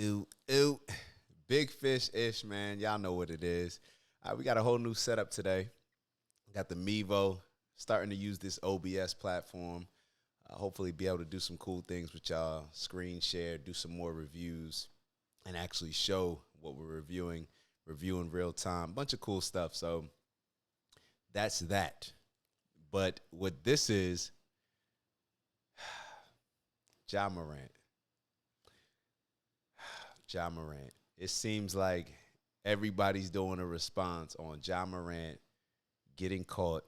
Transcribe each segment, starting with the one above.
Ooh, ooh. Big fish-ish, man. Y'all know what it is. We got a whole new setup today. Got the Mevo, starting to use this OBS platform. Hopefully be able to do some cool things with y'all. Screen share, do some more reviews, and actually show what we're reviewing, review in real time. Bunch of cool stuff. So that's that. But what this is, Ja Morant. Ja Morant. It seems like everybody's doing a response on Ja Morant getting caught.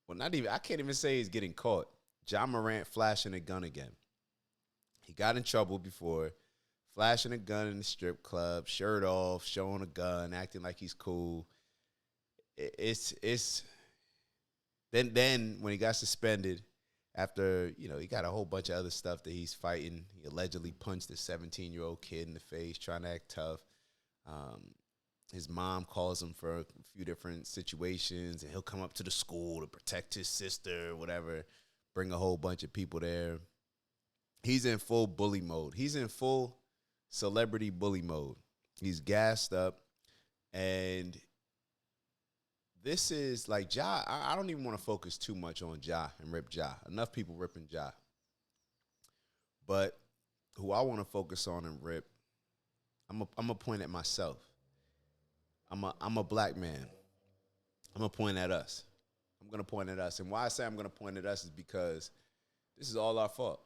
Well, not even, I can't even say he's getting caught. Ja Morant flashing a gun again. He got in trouble before, flashing a gun in the strip club, shirt off, showing a gun, acting like he's cool. It's then when he got suspended after, he got a whole bunch of other stuff that he's fighting. He allegedly punched a 17-year-old kid in the face trying to act tough. His mom calls him for a few different situations, and he'll come up to the school to protect his sister or whatever, bring a whole bunch of people there. He's in full bully mode. He's in full celebrity bully mode. He's gassed up, and this is like Ja. I don't even want to focus too much on Ja and rip Ja. Enough people ripping Ja. But who I want to focus on and rip, I'm a point at myself. I'm a black man. I'm gonna point at us. I'm gonna point at us. And why I say I'm gonna point at us is because this is all our fault.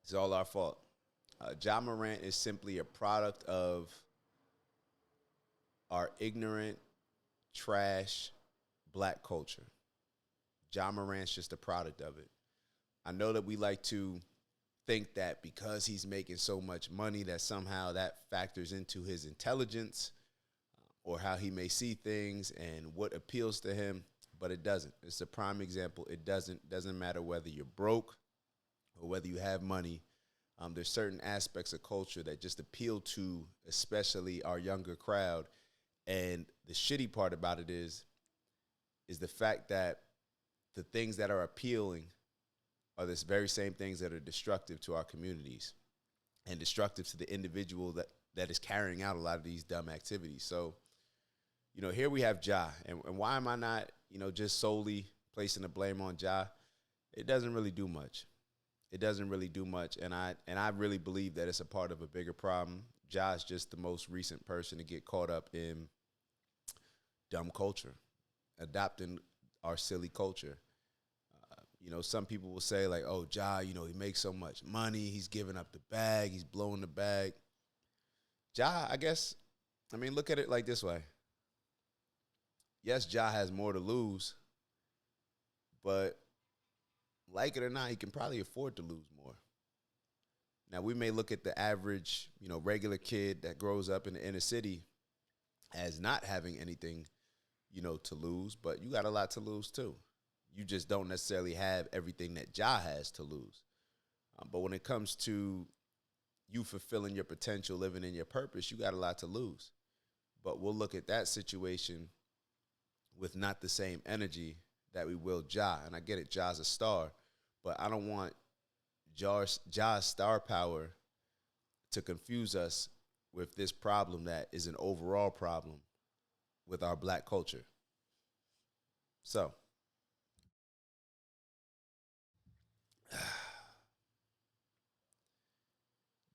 It's all our fault. Ja Morant is simply a product of our ignorant, trash, black culture. Ja Morant's just a product of it. I know that we like to think that because he's making so much money that somehow that factors into his intelligence or how he may see things and what appeals to him, but it doesn't. It's a prime example. It doesn't matter whether you're broke or whether you have money. There's certain aspects of culture that just appeal to especially our younger crowd. And the shitty part about it is the fact that the things that are appealing are the very same things that are destructive to our communities and destructive to the individual that is carrying out a lot of these dumb activities. So, here we have Ja. And why am I not, just solely placing the blame on Ja? It doesn't really do much. It doesn't really do much. And I really believe that it's a part of a bigger problem. Ja is just the most recent person to get caught up in dumb culture, adopting our silly culture. Some people will say like, oh, Ja, he makes so much money. He's giving up the bag. He's blowing the bag. Ja, I guess, look at it like this way. Yes, Ja has more to lose, but like it or not, he can probably afford to lose more. Now, we may look at the average, regular kid that grows up in the inner city as not having anything, to lose, but you got a lot to lose too. You just don't necessarily have everything that Ja has to lose. But when it comes to you fulfilling your potential, living in your purpose, you got a lot to lose. But we'll look at that situation with not the same energy that we will Ja. And I get it, Ja's a star, but I don't want Ja's star power to confuse us with this problem that is an overall problem with our black culture. So,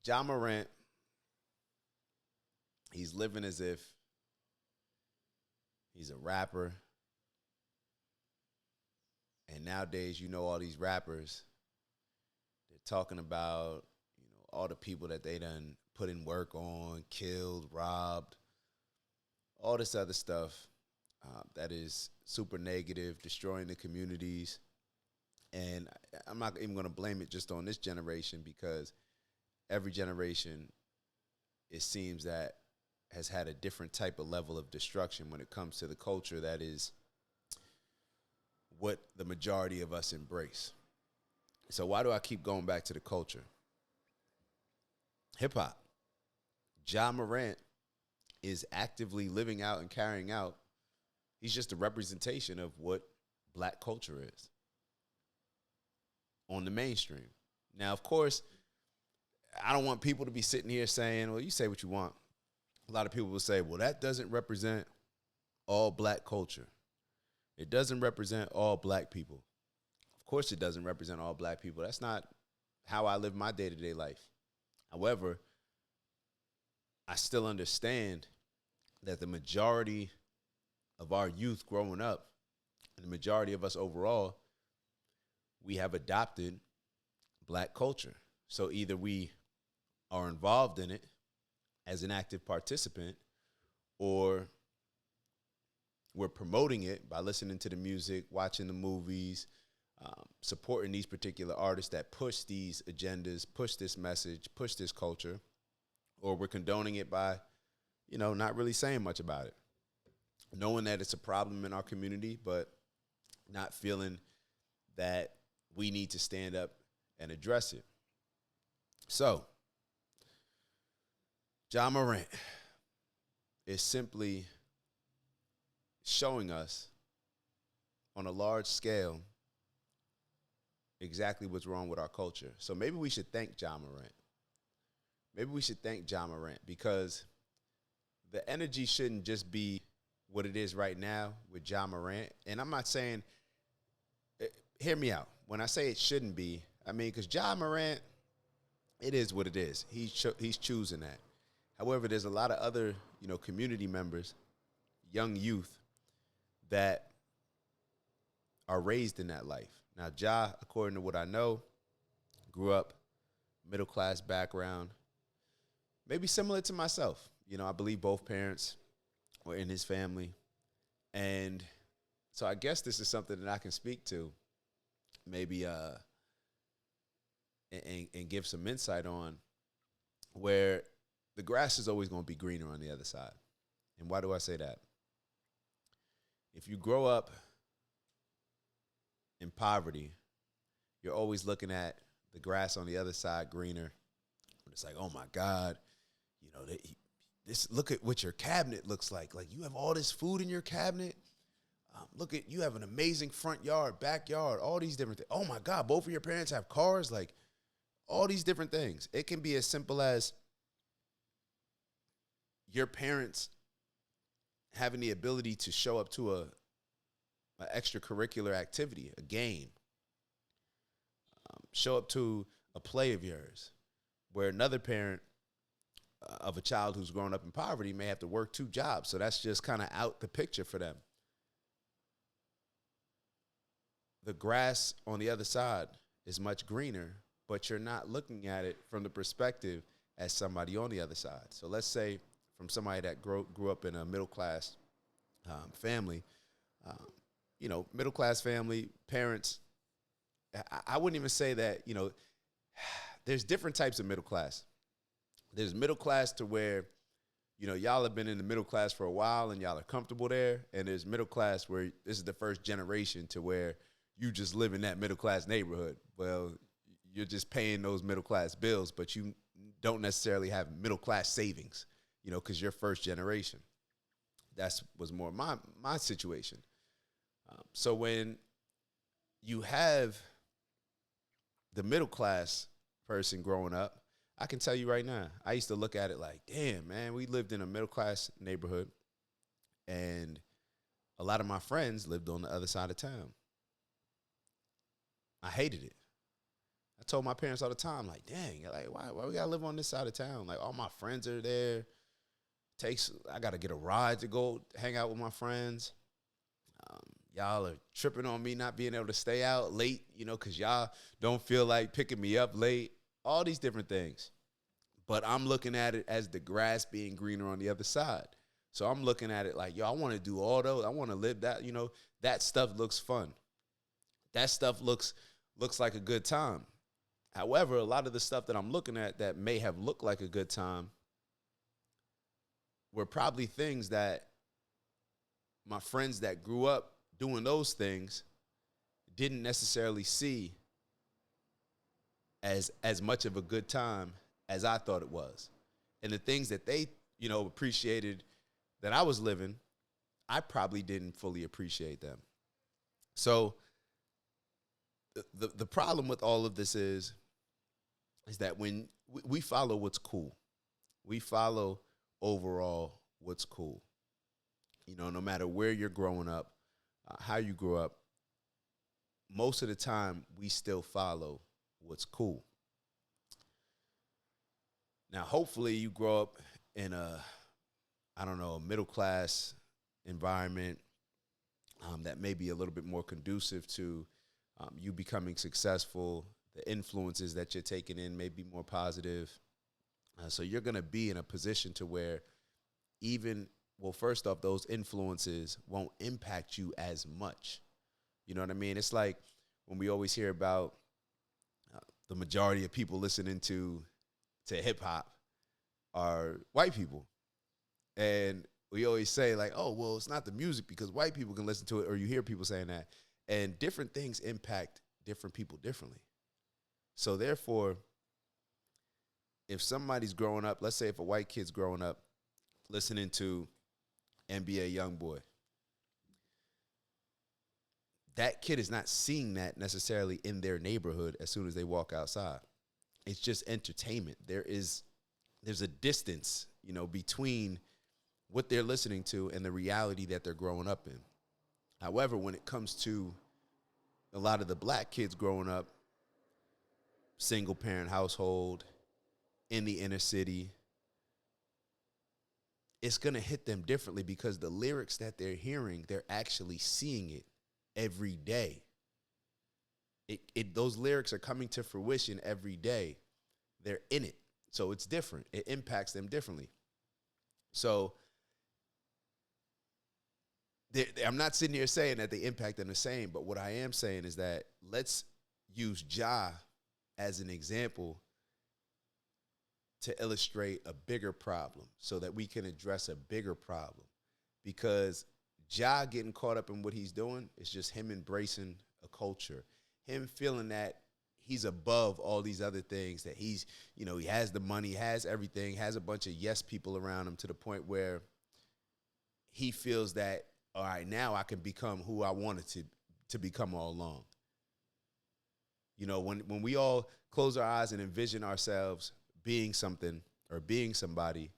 Ja Morant, he's living as if he's a rapper. And nowadays, all these rappers, they're talking about, all the people that they done put in work on, killed, robbed, all this other stuff that is super negative, destroying the communities. And I'm not even going to blame it just on this generation because every generation, it seems that has had a different type of level of destruction when it comes to the culture that is what the majority of us embrace. So why do I keep going back to the culture? Hip-hop. Ja Morant is actively living out and carrying out. He's just a representation of what black culture is on the mainstream. Now, of course, I don't want people to be sitting here saying, well, you say what you want. A lot of people will say, well, that doesn't represent all black culture. It doesn't represent all black people. Of course, it doesn't represent all black people. That's not how I live my day-to-day life. However, I still understand that the majority of our youth growing up, and the majority of us overall, we have adopted black culture. So either we are involved in it as an active participant, or we're promoting it by listening to the music, watching the movies, supporting these particular artists that push these agendas, push this message, push this culture, or we're condoning it by, not really saying much about it, knowing that it's a problem in our community, but not feeling that we need to stand up and address it. So, Ja Morant is simply showing us on a large scale exactly what's wrong with our culture. So maybe we should thank Ja Morant. Maybe we should thank Ja Morant, because the energy shouldn't just be what it is right now with Ja Morant. And I'm not saying, hear me out. When I say it shouldn't be, I mean, because Ja Morant, it is what it is. He's choosing that. However, there's a lot of other, community members, young youth, that are raised in that life. Now, Ja, according to what I know, grew up middle-class background, maybe similar to myself. I believe both parents were in his family. And so I guess this is something that I can speak to, maybe and give some insight on, where the grass is always going to be greener on the other side. And why do I say that? If you grow up in poverty, you're always looking at the grass on the other side greener. It's like, oh my God, look at what your cabinet looks like. Like, you have all this food in your cabinet. You have an amazing front yard, backyard, all these different things. Oh my God, both of your parents have cars, like all these different things. It can be as simple as your parents having the ability to show up to an extracurricular activity, a game, show up to a play of yours, where another parent of a child who's grown up in poverty may have to work 2 jobs. So that's just kind of out the picture for them. The grass on the other side is much greener, but you're not looking at it from the perspective as somebody on the other side. So let's say from somebody that grew up in a middle-class family, middle-class family, parents, I wouldn't even say that, there's different types of middle class. There's middle class to where, y'all have been in the middle class for a while and y'all are comfortable there. And there's middle class where this is the first generation to where you just live in that middle class neighborhood. Well, you're just paying those middle class bills, but you don't necessarily have middle class savings, because you're first generation. That was more my situation. So when you have the middle class person growing up, I can tell you right now, I used to look at it like, damn, man, we lived in a middle class neighborhood, and a lot of my friends lived on the other side of town. I hated it. I told my parents all the time, like, dang, like, why we gotta live on this side of town? Like, all my friends are there. I gotta get a ride to go hang out with my friends. Y'all are tripping on me not being able to stay out late, because y'all don't feel like picking me up late. All these different things. But I'm looking at it as the grass being greener on the other side. So I'm looking at it like, I want to do all those. I want to live that, that stuff looks fun. That stuff looks like a good time. However, a lot of the stuff that I'm looking at that may have looked like a good time were probably things that my friends that grew up doing those things didn't necessarily see as much of a good time as I thought it was. And the things that they, appreciated that I was living, I probably didn't fully appreciate them. So the problem with all of this is is that when we follow what's cool, we follow overall what's cool. You know, no matter where you're growing up, how you grew up, most of the time we still follow what's cool. Now, hopefully, you grow up in I don't know, a middle class environment that may be a little bit more conducive to you becoming successful. The influences that you're taking in may be more positive. So you're going to be in a position to where even, well, first off, those influences won't impact you as much. You know what I mean? It's like when we always hear about the majority of people listening to hip hop are white people. And we always say like, oh, well, it's not the music because white people can listen to it, or you hear people saying that. And different things impact different people differently. So therefore, if somebody's growing up, let's say if a white kid's growing up listening to NBA Youngboy, that kid is not seeing that necessarily in their neighborhood as soon as they walk outside. It's just entertainment. There's a distance, you know, between what they're listening to and the reality that they're growing up in. However, when it comes to a lot of the black kids growing up, single parent household, in the inner city, it's going to hit them differently because the lyrics that they're hearing, they're actually seeing it every day. Those lyrics are coming to fruition every day. They're in it. So it's different. It impacts them differently. So I'm not sitting here saying that they impact them the same, but what I am saying is that let's use Ja as an example to illustrate a bigger problem so that we can address a bigger problem. Because Ja getting caught up in what he's doing is just him embracing a culture, him feeling that he's above all these other things, that he's, you know, he has the money, has everything, has a bunch of yes people around him to the point where he feels that, all right, now I can become who I wanted to become all along. You know, when we all close our eyes and envision ourselves being something or being somebody,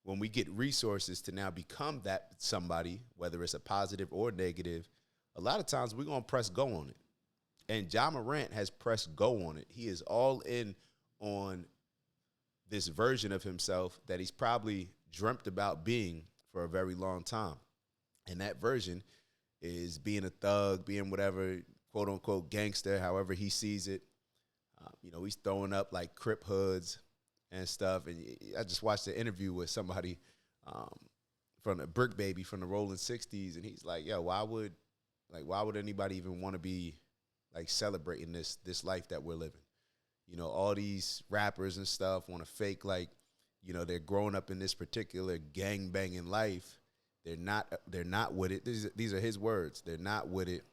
when we get resources to now become that somebody, whether it's a positive or negative, a lot of times we're going to press go on it. And Ja Morant has pressed go on it. He is all in on this version of himself that he's probably dreamt about being for a very long time. And that version is being a thug, being whatever, quote unquote, gangster, however he sees it. You know, he's throwing up like Crip hoods and stuff. And I just watched an interview with somebody from the Brick Baby from the Rolling 60s. And he's like, yo, why would anybody even want to be like celebrating this life that we're living? You know, all these rappers and stuff want to fake like, you know, they're growing up in this particular gang banging life. They're not with it. These are his words. They're not with it.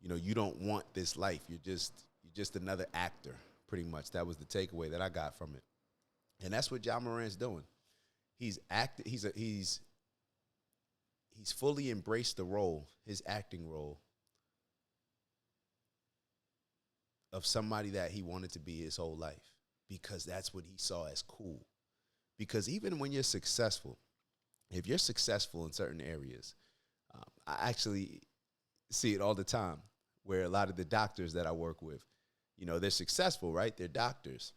You know, you don't want this life. You're just another actor, pretty much. That was the takeaway that I got from it. And that's what Ja Morant's doing. He's fully embraced the role, his acting role, of somebody that he wanted to be his whole life, because that's what he saw as cool. Because even when you're successful, if you're successful in certain areas, I actually see it all the time where a lot of the doctors that I work with, you know, they're successful, right? They're doctors.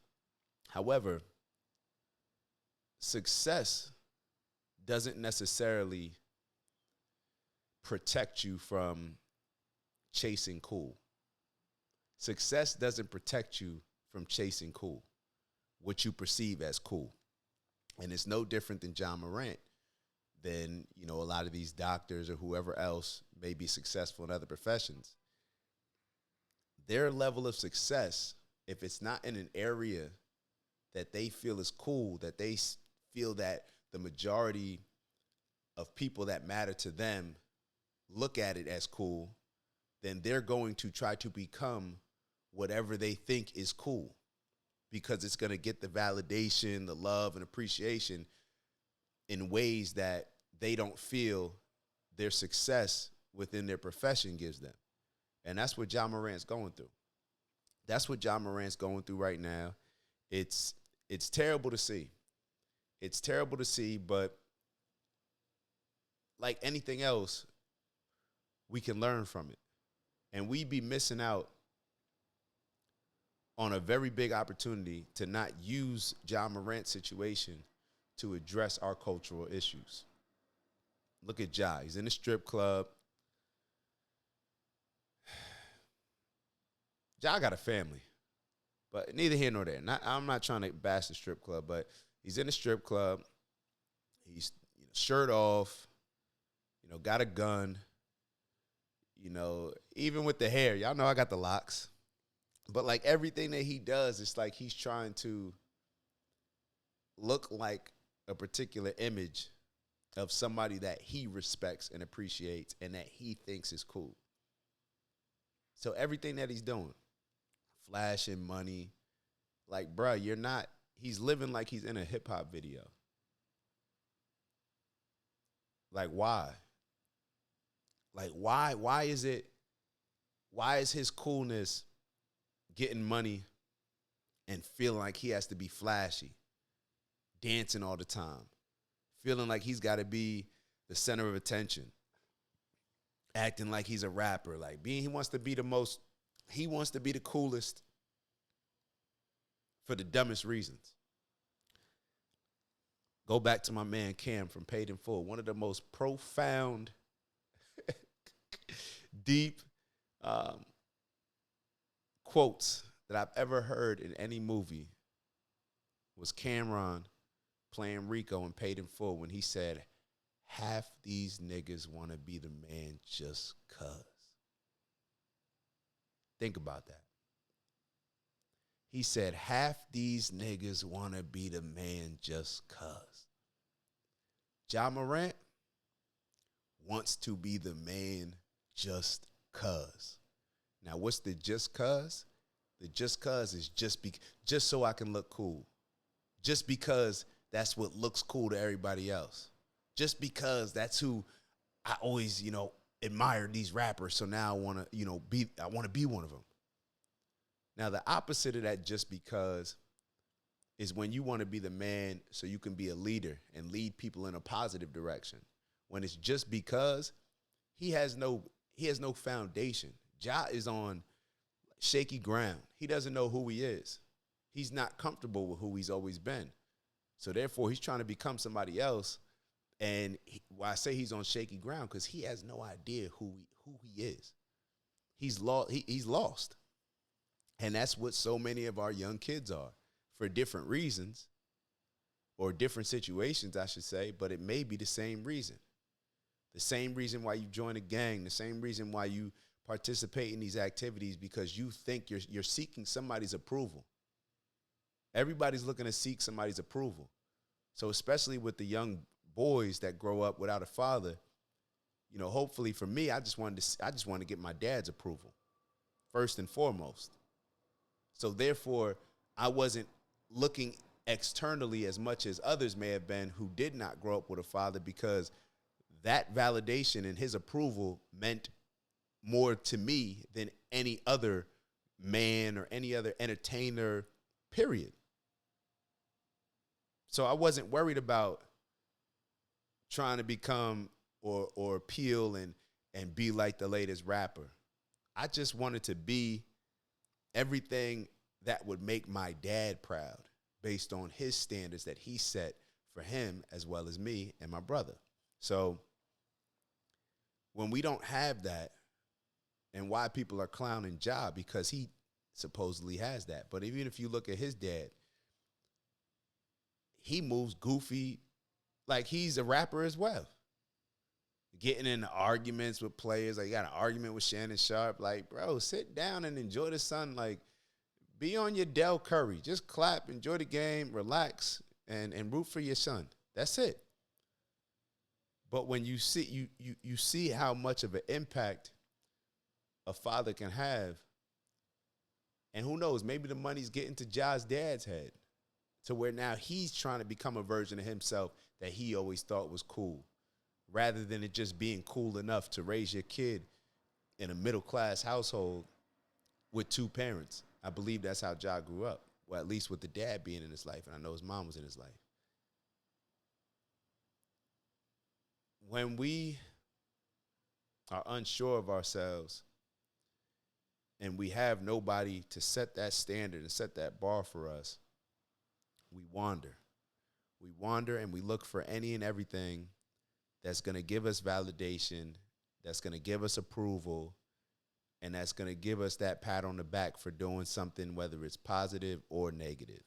However, success doesn't necessarily protect you from chasing cool. Success doesn't protect you from chasing cool, what you perceive as cool. And it's no different than Ja Morant than, you know, a lot of these doctors or whoever else may be successful in other professions. Their level of success, if it's not in an area that they feel is cool, that they feel that the majority of people that matter to them look at it as cool, then they're going to try to become whatever they think is cool, because it's going to get the validation, the love, and appreciation in ways that they don't feel their success within their profession gives them. And that's what Ja Morant's going through. That's what John Morant's going through right now. It's terrible to see. It's terrible to see, but like anything else, we can learn from it. And we be missing out on a very big opportunity to not use John Morant's situation to address our cultural issues. Look at Ja. He's in a strip club. Ja got a family, but neither here nor there. I'm not trying to bash the strip club, but he's in a strip club. He's shirt off, got a gun. Even with the hair, y'all know I got the locks. But like everything that he does, it's like he's trying to look like a particular image of somebody that he respects and appreciates and that he thinks is cool. So everything that he's doing, flashing money, like, bruh, he's living like he's in a hip hop video. Like, why? Like, why is his coolness getting money and feeling like he has to be flashy, dancing all the time, feeling like he's got to be the center of attention, acting like he's a rapper, like he wants to be the coolest for the dumbest reasons. Go back to my man Cam from Paid in Full, one of the most profound, deep quotes that I've ever heard in any movie was Cameron playing Rico in Paid in Full when he said, half these niggas want to be the man just cuz. Think about that. He said, half these niggas want to be the man just cuz. Ja Morant wants to be the man just cuz. Now, what's the just cuz? The just cuz is just so I can look cool. Just because that's what looks cool to everybody else. Just because that's who I always, admire these rappers. So now I want to, be one of them. Now, the opposite of that just because is when you want to be the man so you can be a leader and lead people in a positive direction. When it's just because he has no foundation. Ja is on shaky ground. He doesn't know who he is. He's not comfortable with who he's always been. So therefore, he's trying to become somebody else. And I say he's on shaky ground because he has no idea who he is. He's lost. And that's what so many of our young kids are for different reasons or different situations, I should say, but it may be the same reason. The same reason why you join a gang, the same reason why you participate in these activities, because you think you're seeking somebody's approval. Everybody's looking to seek somebody's approval. So especially with the young boys that grow up without a father, hopefully for me, I just wanted to get my dad's approval first and foremost. So therefore, I wasn't looking externally as much as others may have been who did not grow up with a father, because that validation and his approval meant more to me than any other man or any other entertainer, period. So I wasn't worried about trying to become or appeal and be like the latest rapper. I just wanted to be everything that would make my dad proud based on his standards that he set for him as well as me and my brother. So when we don't have that, and why people are clowning Ja, because he supposedly has that. But even if you look at his dad, he moves goofy like he's a rapper as well. Getting into arguments with players. Like, you got an argument with Shannon Sharp. Like, bro, sit down and enjoy the sun. Like, be on your Del Curry. Just clap, enjoy the game, relax, and root for your son. That's it. But when you see you see how much of an impact a father can have, and who knows, maybe the money's getting to Ja's dad's head to where now he's trying to become a version of himself that he always thought was cool, rather than it just being cool enough to raise your kid in a middle-class household with two parents. I believe that's how Ja grew up. Well, at least with the dad being in his life, and I know his mom was in his life. When we are unsure of ourselves and we have nobody to set that standard and set that bar for us, we wander. We wander and we look for any and everything that's going to give us validation, that's going to give us approval, and that's going to give us that pat on the back for doing something, whether it's positive or negative.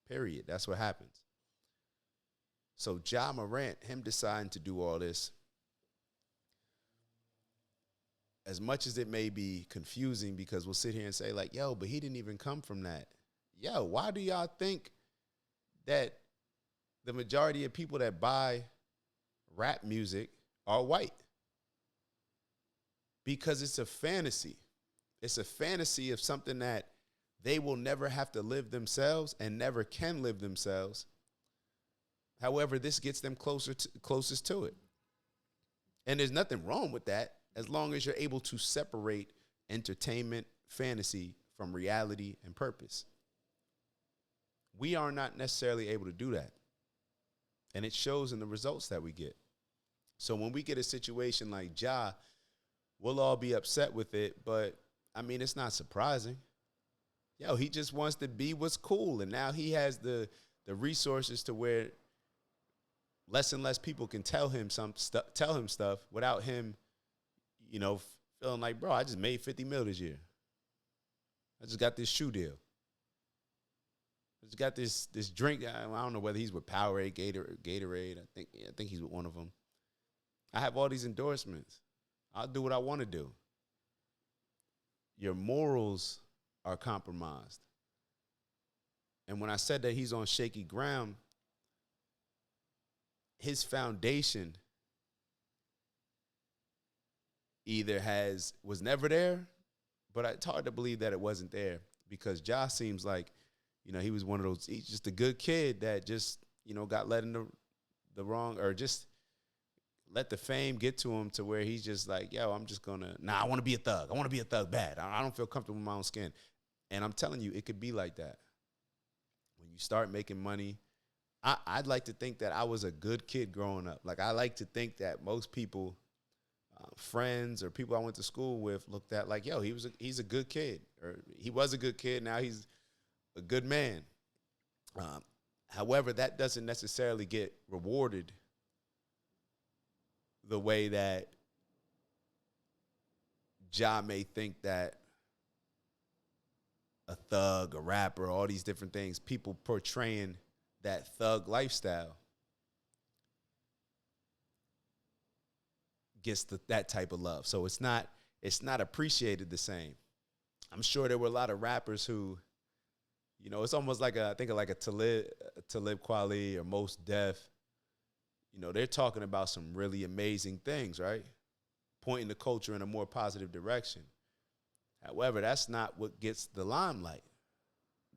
Period. That's what happens. So Ja Morant, him deciding to do all this, as much as it may be confusing, because we'll sit here and say like, yo, but he didn't even come from that. Yo, why do y'all think that the majority of people that buy rap music are white? Because it's a fantasy. It's a fantasy of something that they will never have to live themselves and never can live themselves. However, this gets them closest to it. And there's nothing wrong with that as long as you're able to separate entertainment, fantasy from reality and purpose. We are not necessarily able to do that. And it shows in the results that we get. So when we get a situation like Ja, we'll all be upset with it, but I mean, it's not surprising. Yo, he just wants to be what's cool, and now he has the resources to where less and less people can tell him stuff without him, feeling like, bro, I just made 50 mil this year. I just got this shoe deal. I just got this drink. I don't know whether he's with Powerade, Gatorade. I think he's with one of them. I have all these endorsements. I'll do what I want to do. Your morals are compromised. And when I said that he's on shaky ground, his foundation either was never there, but it's hard to believe that it wasn't there, because Ja seems like, he was one of those, he's just a good kid that just, got led in the wrong, or just let the fame get to him to where he's just like, yo, I'm just going to, I want to be a thug. I want to be a thug bad. I don't feel comfortable in my own skin. And I'm telling you, it could be like that. When you start making money, I'd like to think that I was a good kid growing up. Like, I like to think that most people, friends or people I went to school with, looked at like, yo, he's a good kid, or he was a good kid. Now he's a good man. However, that doesn't necessarily get rewarded the way that Ja may think that a thug, a rapper, all these different things, people portraying that thug lifestyle gets that type of love. So it's not appreciated the same. I'm sure there were a lot of rappers who, it's almost like I think like a Talib Kweli or Mos Def. They're talking about some really amazing things, right? Pointing the culture in a more positive direction. However, that's not what gets the limelight.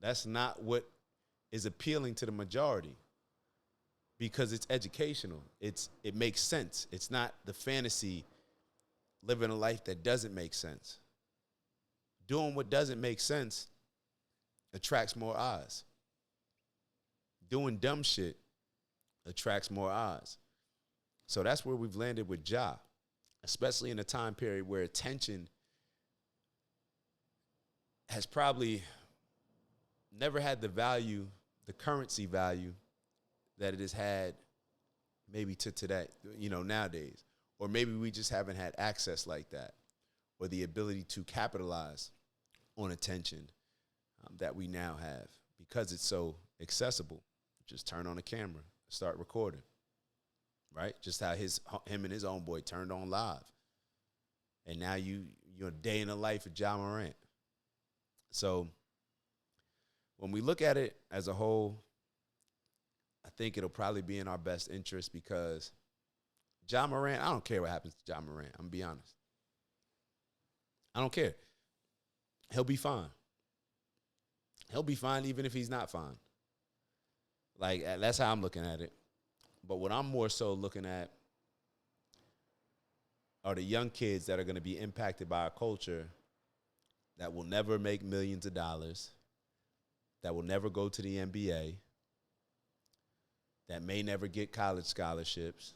That's not what is appealing to the majority, because it's educational. It makes sense. It's not the fantasy, living a life that doesn't make sense. Doing what doesn't make sense attracts more eyes. Doing dumb shit attracts more eyes. So that's where we've landed with Ja, especially in a time period where attention has probably never had the currency value that it has had maybe to today, nowadays. Or maybe we just haven't had access like that, or the ability to capitalize on attention that we now have, because it's so accessible. Just turn on a camera, start recording, right? Just how him and his homeboy turned on live. And now you're a day in the life of Ja Morant. So when we look at it as a whole, I think it'll probably be in our best interest, because Ja Morant, I don't care what happens to Ja Morant. I'm going to be honest. I don't care. He'll be fine. He'll be fine even if he's not fine. Like, that's how I'm looking at it. But what I'm more so looking at are the young kids that are going to be impacted by a culture that will never make millions of dollars, that will never go to the NBA, that may never get college scholarships,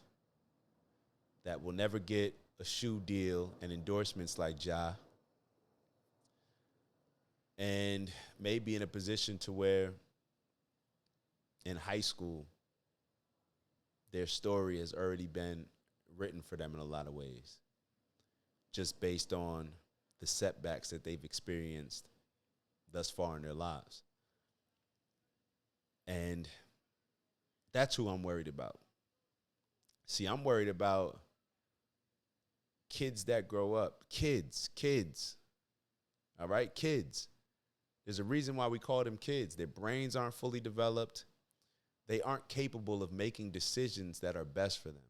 that will never get a shoe deal and endorsements like Ja, and may be in a position to where in high school, their story has already been written for them in a lot of ways, just based on the setbacks that they've experienced thus far in their lives. And that's who I'm worried about. See, I'm worried about kids that grow up. Kids. All right, kids. There's a reason why we call them kids. Their brains aren't fully developed. They aren't capable of making decisions that are best for them.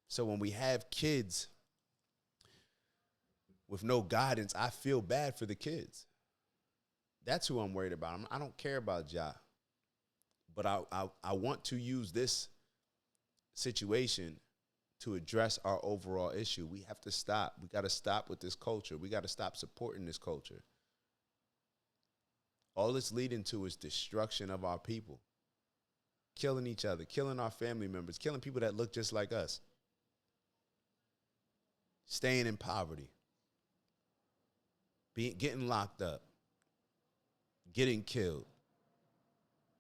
So when we have kids with no guidance, I feel bad for the kids. That's who I'm worried about. I don't care about Ja. But I want to use this situation to address our overall issue. We have to stop. We got to stop with this culture. We got to stop supporting this culture. All it's leading to is destruction of our people. Killing each other, killing our family members, killing people that look just like us. Staying in poverty. Getting locked up. Getting killed.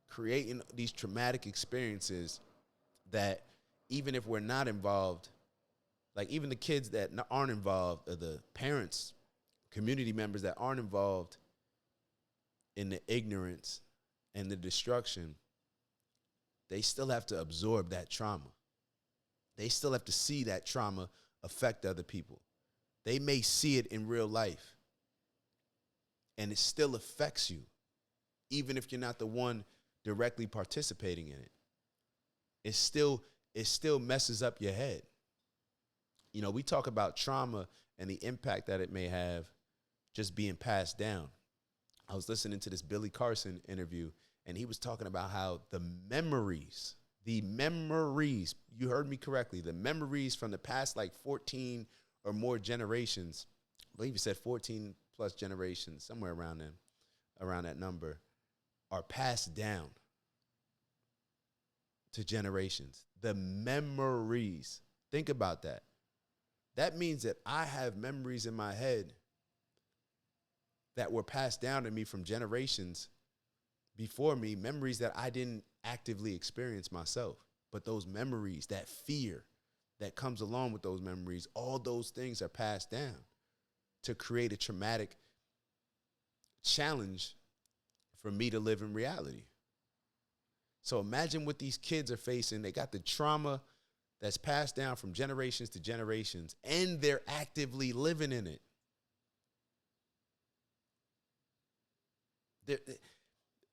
Creating these traumatic experiences that even if we're not involved, like even the kids that aren't involved, or the parents, community members that aren't involved in the ignorance and the destruction, they still have to absorb that trauma. They still have to see that trauma affect other people. They may see it in real life, and it still affects you, even if you're not the one directly participating in it. It still messes up your head. You know, we talk about trauma and the impact that it may have just being passed down. I was listening to this Billy Carson interview, and he was talking about how the memories, you heard me correctly, the memories from the past like 14 or more generations, I believe he said 14 plus generations, somewhere around that number, are passed down to generations. The memories. Think about that. That means that I have memories in my head that were passed down to me from generations before me, memories that I didn't actively experience myself. But those memories, that fear that comes along with those memories, all those things are passed down to create a traumatic challenge for me to live in reality. So imagine what these kids are facing. They got the trauma that's passed down from generations to generations, and they're actively living in it.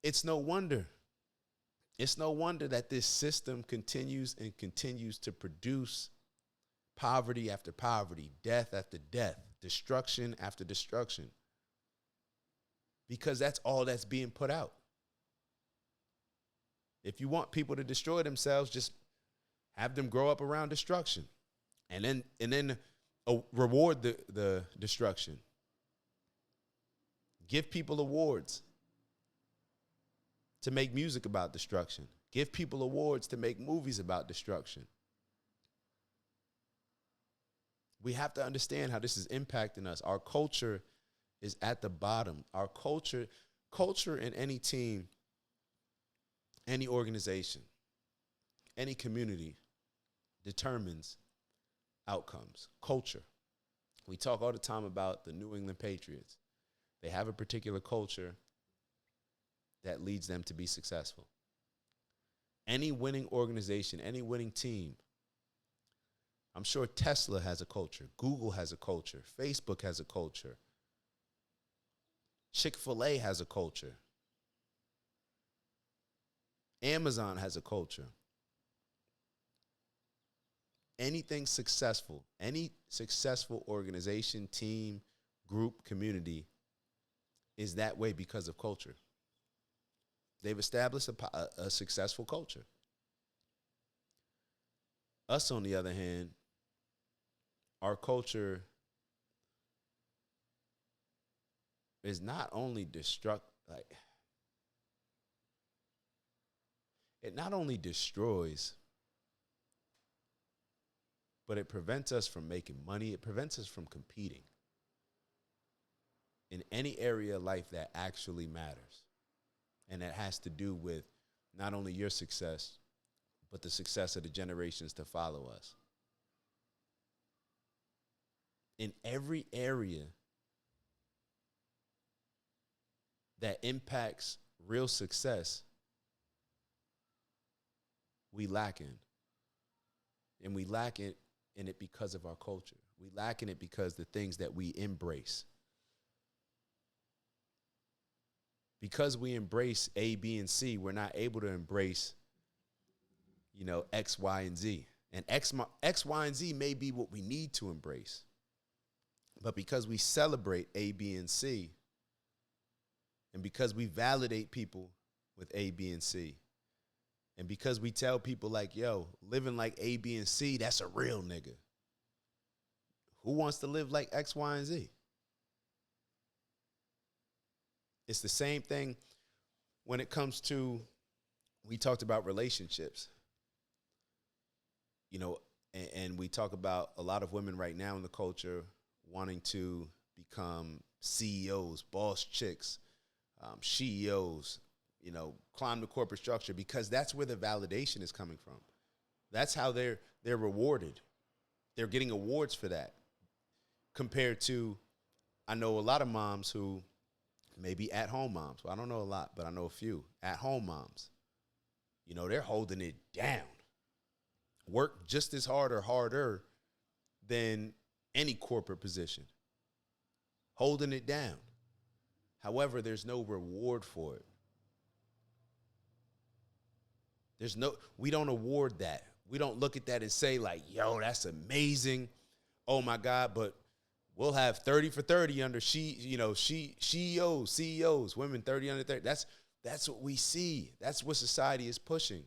It's no wonder. It's no wonder that this system continues to produce poverty after poverty, death after death, destruction after destruction. Because that's all that's being put out. If you want people to destroy themselves, just have them grow up around destruction, and then reward the destruction. Give people awards to make music about destruction. Give people awards to make movies about destruction. We have to understand how this is impacting us. Our culture is at the bottom. Our culture in any team, any organization, any community determines outcomes. Culture. We talk all the time about the New England Patriots. They have a particular culture that leads them to be successful. Any winning organization, any winning team, I'm sure Tesla has a culture. Google has a culture. Facebook has a culture. Chick-fil-A has a culture. Amazon has a culture. Anything successful, any successful organization, team, group, community is that way because of culture. They've established a successful culture. Us, on the other hand, our culture is not only it not only destroys, but it prevents us from making money. It prevents us from competing in any area of life that actually matters. And that has to do with not only your success, but the success of the generations to follow us. In every area that impacts real success, we lack in. And we lack in it because of our culture. We lack in it because the things that we embrace. Because we embrace A, B, and C, we're not able to embrace, X, Y, and Z. And X, Y, and Z may be what we need to embrace. But because we celebrate A, B, and C, and because we validate people with A, B, and C, and because we tell people like, yo, living like A, B, and C, that's a real nigga. Who wants to live like X, Y, and Z? It's the same thing when it comes to, we talked about relationships. And we talk about a lot of women right now in the culture wanting to become CEOs, boss chicks, CEOs, climb the corporate structure, because that's where the validation is coming from. That's how they're rewarded. They're getting awards for that. Compared to, I know a lot of moms who maybe at-home moms. Well, I don't know a lot, but I know a few at-home moms. They're holding it down. Work just as hard or harder than any corporate position. Holding it down. However, there's no reward for it. We don't award that. We don't look at that and say like, yo, that's amazing. Oh my God, but we'll have 30 for 30 under CEOs, women 30 under 30. That's what we see. That's what society is pushing.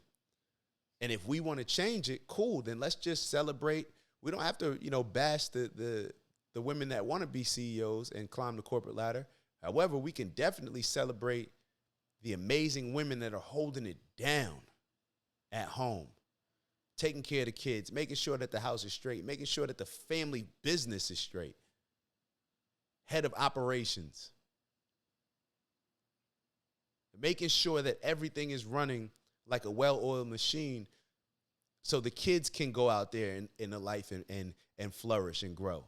And if we want to change it, cool, then let's just celebrate. We don't have to, bash the women that want to be CEOs and climb the corporate ladder. However, we can definitely celebrate the amazing women that are holding it down at home, taking care of the kids, making sure that the house is straight, making sure that the family business is straight. Head of operations. Making sure that everything is running like a well-oiled machine so the kids can go out there in the life and flourish and grow.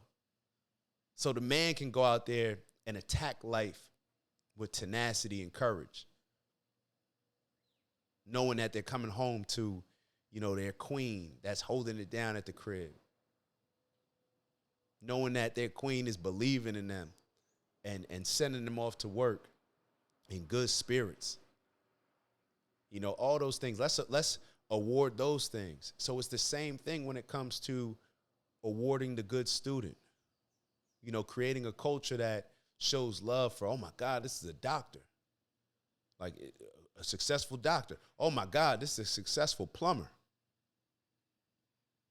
So the man can go out there and attack life with tenacity and courage, knowing that they're coming home to, their queen that's holding it down at the crib, knowing that their queen is believing in them and sending them off to work in good spirits. All those things. Let's award those things. So it's the same thing when it comes to awarding the good student. Creating a culture that shows love for, oh my God, this is a doctor. Like a successful doctor. Oh my God, this is a successful plumber.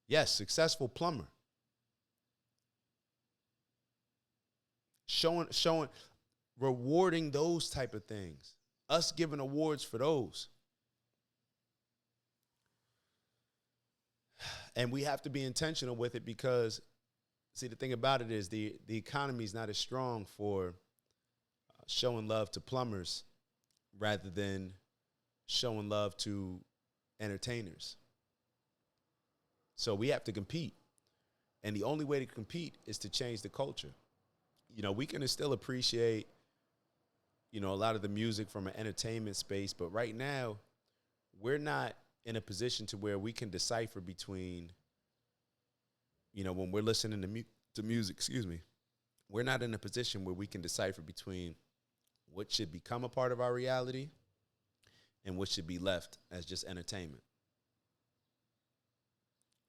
Yes, successful plumber. Showing, rewarding those type of things. Us giving awards for those. And we have to be intentional with it because, see, the thing about it is the economy is not as strong for showing love to plumbers rather than showing love to entertainers. So we have to compete. And the only way to compete is to change the culture. We can still appreciate, a lot of the music from an entertainment space, but right now, we're not in a position to where we can decipher between, when we're listening to music, we're not in a position where we can decipher between what should become a part of our reality and what should be left as just entertainment.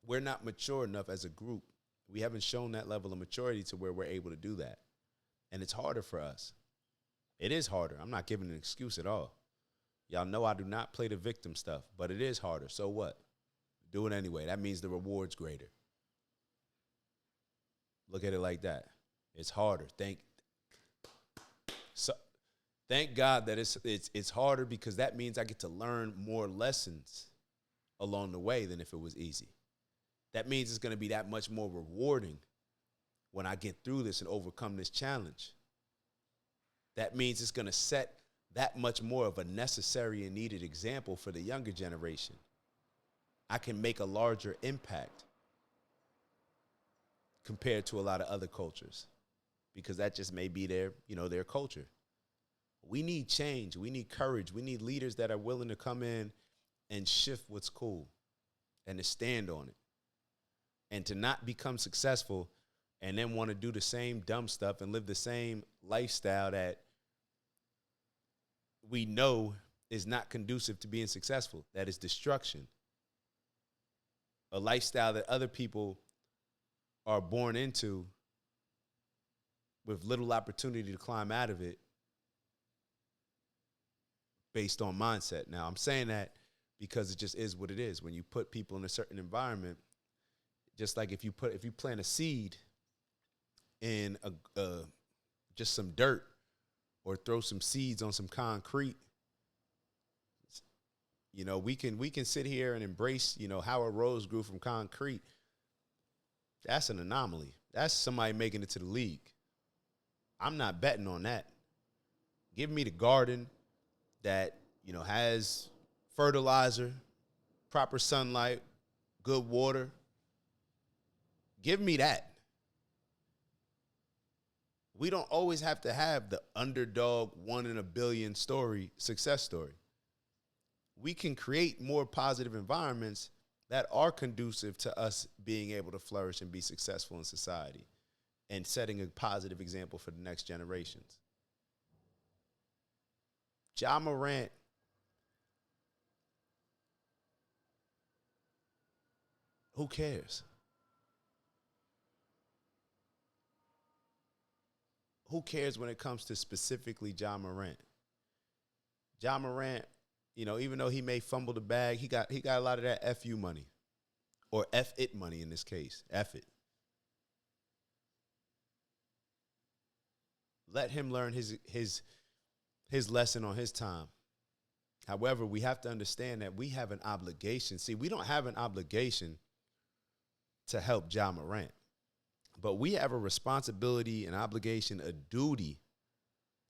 We're not mature enough as a group. We haven't shown that level of maturity to where we're able to do that. And it's harder for us. It is harder. I'm not giving an excuse at all. Y'all know I do not play the victim stuff, but it is harder. So what? Do it anyway. That means the reward's greater. Look at it like that. It's harder. So thank God that it's harder, because that means I get to learn more lessons along the way than if it was easy. That means it's going to be that much more rewarding when I get through this and overcome this challenge. That means it's going to set that much more of a necessary and needed example for the younger generation. I can make a larger impact compared to a lot of other cultures, because that just may be their culture. We need change. We need courage. We need leaders that are willing to come in and shift what's cool and to stand on it, and to not become successful and then want to do the same dumb stuff and live the same lifestyle that we know is not conducive to being successful. That is destruction. A lifestyle that other people are born into with little opportunity to climb out of it based on mindset. Now, I'm saying that because it just is what it is. When you put people in a certain environment, just like if you plant a seed in just some dirt, or throw some seeds on some concrete, we can sit here and embrace, how a rose grew from concrete. That's an anomaly. That's somebody making it to the league. I'm not betting on that. Give me the garden that, has fertilizer, proper sunlight, good water. Give me that. We don't always have to have the underdog 1 in a billion success story. We can create more positive environments that are conducive to us being able to flourish and be successful in society, and setting a positive example for the next generations. Ja Morant, who cares? Who cares when it comes to specifically Ja Morant? Ja Morant, even though he may fumble the bag, he got a lot of that FU money, or F it money in this case. F it. Let him learn his lesson on his time. However, we have to understand that we have an obligation. See, we don't have an obligation to help Ja Morant, but we have a responsibility, an obligation, a duty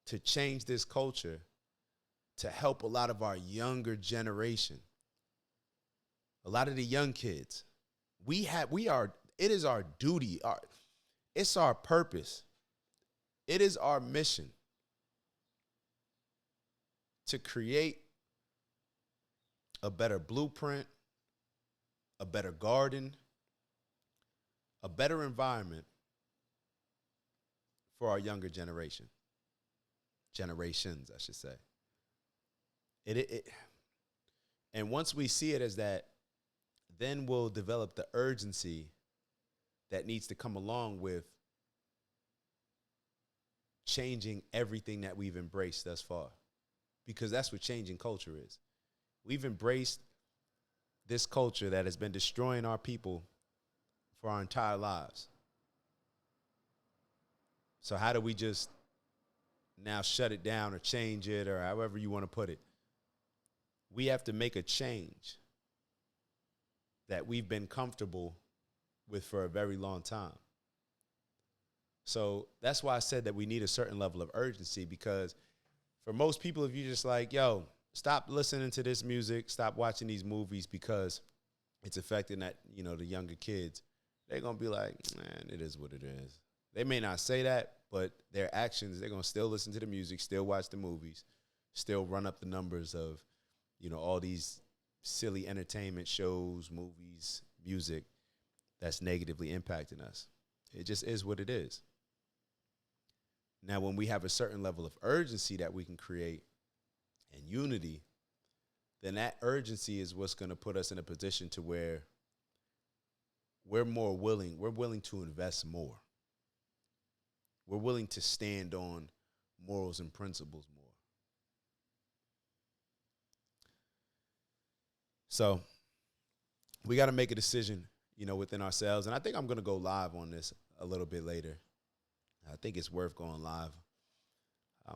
to change this culture, to help a lot of our younger generation, a lot of the young kids. It is our duty, it's our purpose, it is our mission to create a better blueprint, a better garden, a better environment for our younger generation. Generations, I should say. And once we see it as that, then we'll develop the urgency that needs to come along with changing everything that we've embraced thus far. Because that's what changing culture is. We've embraced this culture that has been destroying our people for our entire lives. So how do we just now shut it down or change it, or however you want to put it? We have to make a change that we've been comfortable with for a very long time. So that's why I said that we need a certain level of urgency, because for most people, if you're just like, yo, stop listening to this music, stop watching these movies because it's affecting the younger kids, they're going to be like, man, it is what it is. They may not say that, but their actions, they're going to still listen to the music, still watch the movies, still run up the numbers of, all these silly entertainment shows, movies, music that's negatively impacting us. It just is what it is. Now, when we have a certain level of urgency that we can create and unity, then that urgency is what's going to put us in a position to where we're willing to invest more. We're willing to stand on morals and principles more. So we got to make a decision, within ourselves. And I think I'm going to go live on this a little bit later. I think it's worth going live.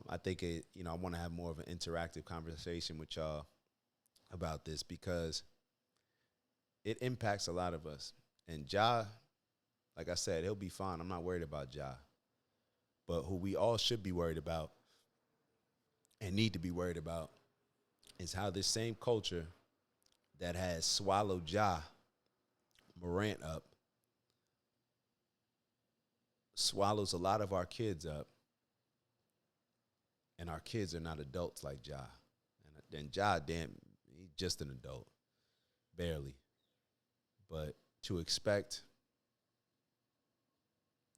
I think I want to have more of an interactive conversation with y'all about this because it impacts a lot of us. And Ja, like I said, he'll be fine. I'm not worried about Ja. But who we all should be worried about and need to be worried about is how this same culture that has swallowed Morant up, swallows a lot of our kids up, and our kids are not adults like Ja. And then Ja, damn, he's just an adult, barely. But to expect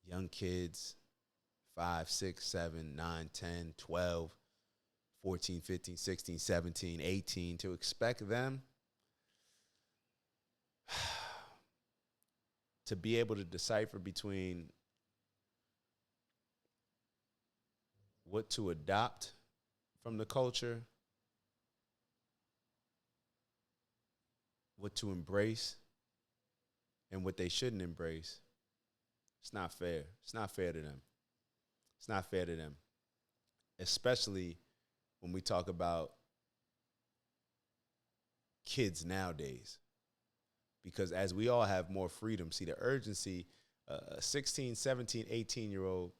young kids, 5, 6, 7, 9, 10, 12, 14, 15, 16, 17, 18, to expect them to be able to decipher between what to adopt from the culture, what to embrace, and what they shouldn't embrace, it's not fair. It's not fair to them. It's not fair to them, especially when we talk about kids nowadays. Because as we all have more freedom, see the urgency, a 16, 17, 18-year-old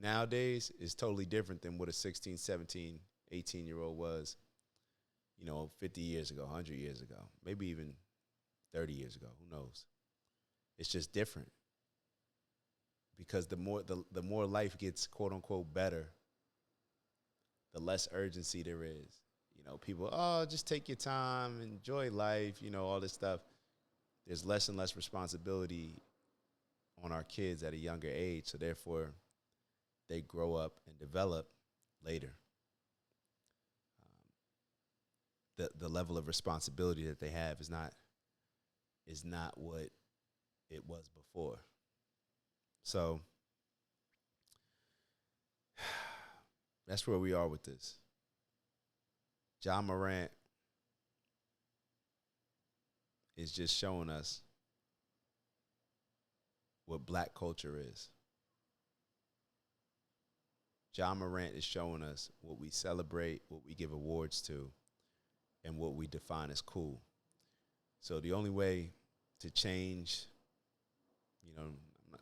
nowadays is totally different than what a 16, 17, 18-year-old was, 50 years ago, 100 years ago, maybe even 30 years ago. Who knows? It's just different. Because the more life gets, quote unquote, better, the less urgency there is. People, just take your time, enjoy life, all this stuff. There's less and less responsibility on our kids at a younger age, so therefore they grow up and develop later. The level of responsibility that they have is not what it was before. So that's where we are with this. Ja Morant is just showing us what black culture is. Ja Morant is showing us what we celebrate, what we give awards to, and what we define as cool. So the only way to change,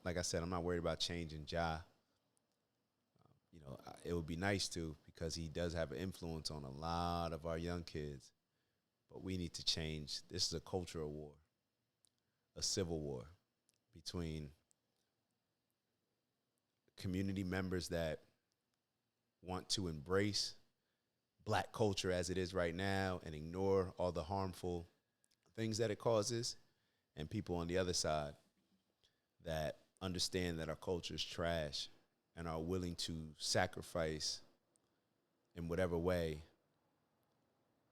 like I said, I'm not worried about changing Ja. It would be nice to, because he does have an influence on a lot of our young kids. But we need to change. This is a cultural war, a civil war between community members that want to embrace black culture as it is right now and ignore all the harmful things that it causes, and people on the other side that understand that our culture is trash and are willing to sacrifice in whatever way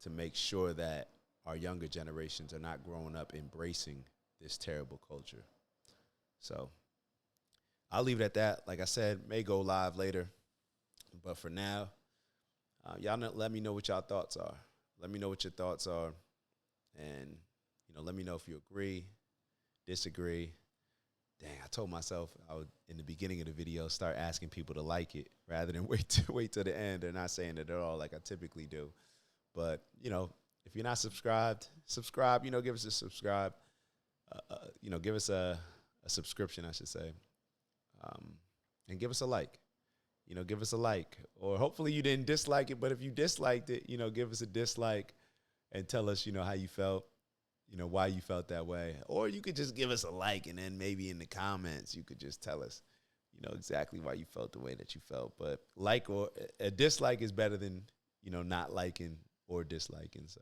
to make sure that our younger generations are not growing up embracing this terrible culture. So I'll leave it at that. Like I said, may go live later. But for now, y'all let me know what y'all thoughts are. Let me know what your thoughts are. And, let me know if you agree, disagree. Dang, I told myself I would, in the beginning of the video, start asking people to like it rather than wait till the end. They're not saying it at all like I typically do. But, if you're not subscribed, subscribe. Give us a subscribe. Give us a subscription, I should say. And give us a like. Give us a like. Or hopefully you didn't dislike it, but if you disliked it, give us a dislike and tell us, how you felt, why you felt that way. Or you could just give us a like, and then maybe in the comments you could just tell us, exactly why you felt the way that you felt. But like or a dislike is better than, not liking or disliking. So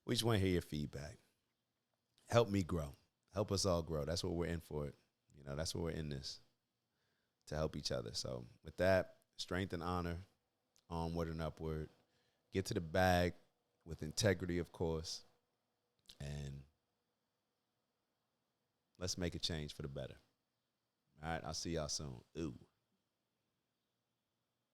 we just want to hear your feedback. Help me grow. Help us all grow. That's what we're in for it. That's what we're in this, to help each other. So with that, strength and honor, onward and upward. Get to the bag with integrity, of course. And let's make a change for the better. All right, I'll see y'all soon. Ooh.